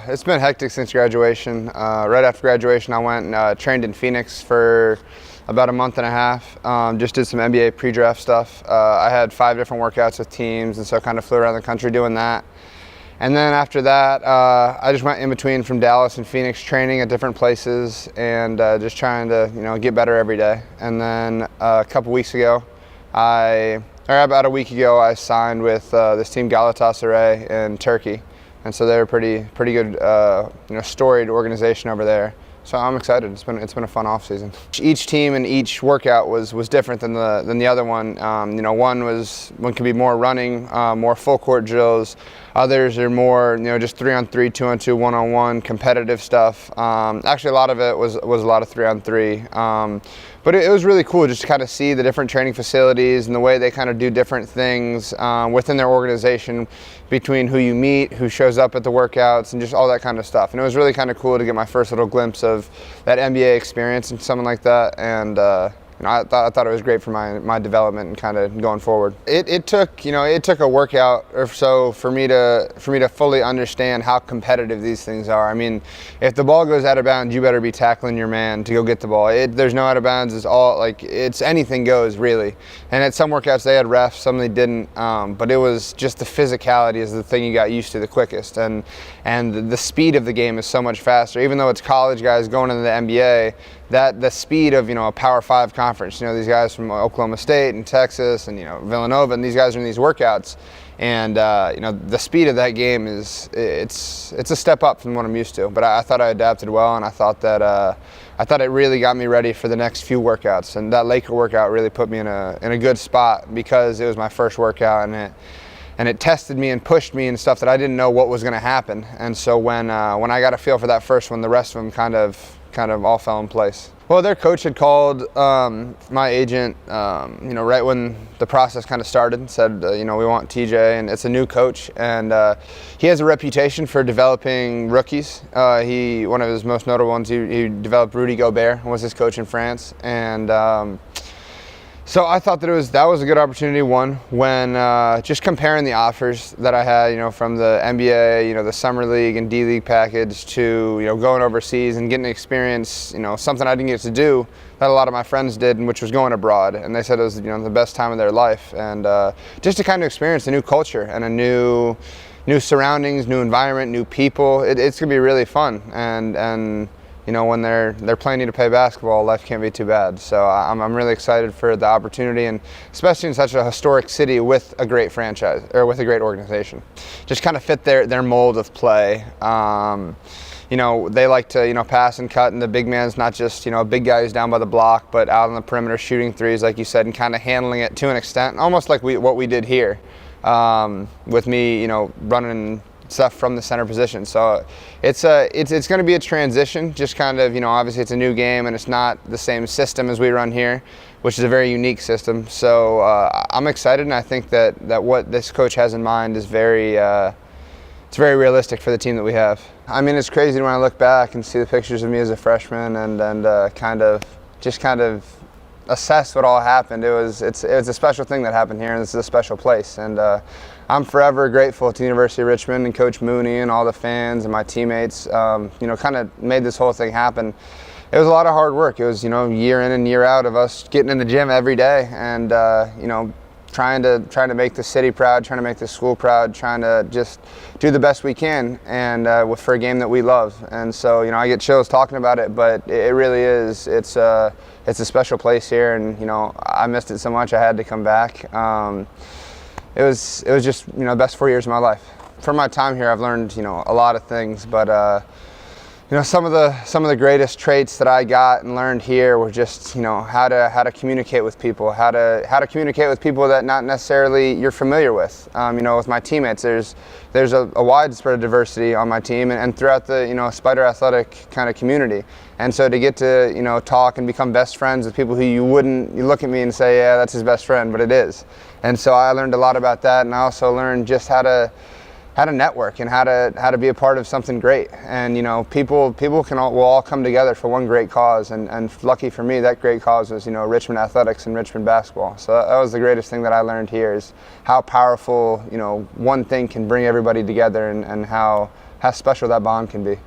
It's been hectic since graduation. Right after graduation, I went and trained in Phoenix for about a month and a half. Just did some NBA pre-draft stuff. I had 5 different workouts with teams, and so kind of flew around the country doing that. And then after that, I just went in between from Dallas and Phoenix, training at different places and just trying to, get better every day. And then a couple weeks ago, about a week ago, I signed with this team Galatasaray in Turkey. And so they're a pretty good, storied organization over there. So I'm excited. It's been a fun off season. Each team and each workout was different than the other one. One could be more running, more full court drills. Others are more, just 3-on-3, 2-on-2, 1-on-1, competitive stuff. Actually, a lot of it was a lot of 3-on-3. But it was really cool just to kind of see the different training facilities and the way they kind of do different things within their organization, between who you meet, who shows up at the workouts, and just all that kind of stuff. And it was really kind of cool to get my first little glimpse of that NBA experience and something like that. And I thought it was great for my development and kind of going forward. It took a workout or so for me to fully understand how competitive these things are. I mean, if the ball goes out of bounds, you better be tackling your man to go get the ball. There's no out of bounds. It's anything goes really. And at some workouts they had refs, some they didn't. But it was just the physicality is the thing you got used to the quickest, and the speed of the game is so much faster. Even though it's college guys going into the NBA, that the speed of a Power 5 conference, these guys from Oklahoma State and Texas and Villanova, and these guys are in these workouts, and the speed of that game it's a step up from what I'm used to. But I thought I adapted well, and I thought it really got me ready for the next few workouts. And that Laker workout really put me in a good spot because it was my first workout, and it tested me and pushed me and stuff that I didn't know what was going to happen. And so when I got a feel for that first one, the rest of them kind of all fell in place. Well, their coach had called my agent, right when the process kind of started, and said, we want TJ, and it's a new coach, and he has a reputation for developing rookies. One of his most notable ones, he developed Rudy Gobert, was his coach in France, and so I thought that was a good opportunity. One, when just comparing the offers that I had, from the NBA, the summer league and D League package, to going overseas and getting to experience, something I didn't get to do that a lot of my friends did, which was going abroad. And they said it was the best time of their life, and just to kind of experience a new culture and a new surroundings, new environment, new people. It's gonna be really fun, and when they're planning to play basketball, life can't be too bad. So I'm really excited for the opportunity, and especially in such a historic city with a great franchise, or with a great organization. Just kind of fit their mold of play. They like to, pass and cut, and the big man's not just, a big guy who's down by the block, but out on the perimeter shooting threes, like you said, and kind of handling it to an extent, almost like what we did here with me, running stuff from the center position. So it's going to be a transition, just kind of, obviously it's a new game and it's not the same system as we run here, which is a very unique system. So I'm excited, and I think that what this coach has in mind is it's very realistic for the team that we have. I mean, it's crazy when I look back and see the pictures of me as a freshman and kind of assess what all happened. It's a special thing that happened here, and this is a special place. And I'm forever grateful to the University of Richmond and Coach Mooney and all the fans and my teammates. Kind of made this whole thing happen. It was a lot of hard work. It was year in and year out of us getting in the gym every day, and trying to make the city proud, trying to make the school proud, trying to just do the best we can, and for a game that we love. And so I get chills talking about it, but it really is. It's a special place here, and I missed it so much I had to come back. It was just the best 4 years of my life. From my time here, I've learned a lot of things, but some of the greatest traits that I got and learned here were just how to communicate with people, how to communicate with people that not necessarily you're familiar with. With my teammates, there's a widespread diversity on my team and throughout the Spider Athletic kind of community. And so to get to talk and become best friends with people who you look at me and say, yeah, that's his best friend, but it is. And so I learned a lot about that, and I also learned just how to network and how to be a part of something great. And people will all come together for one great cause, and lucky for me, that great cause was Richmond athletics and Richmond basketball. So that was the greatest thing that I learned here, is how powerful one thing can bring everybody together, and how how special that bond can be.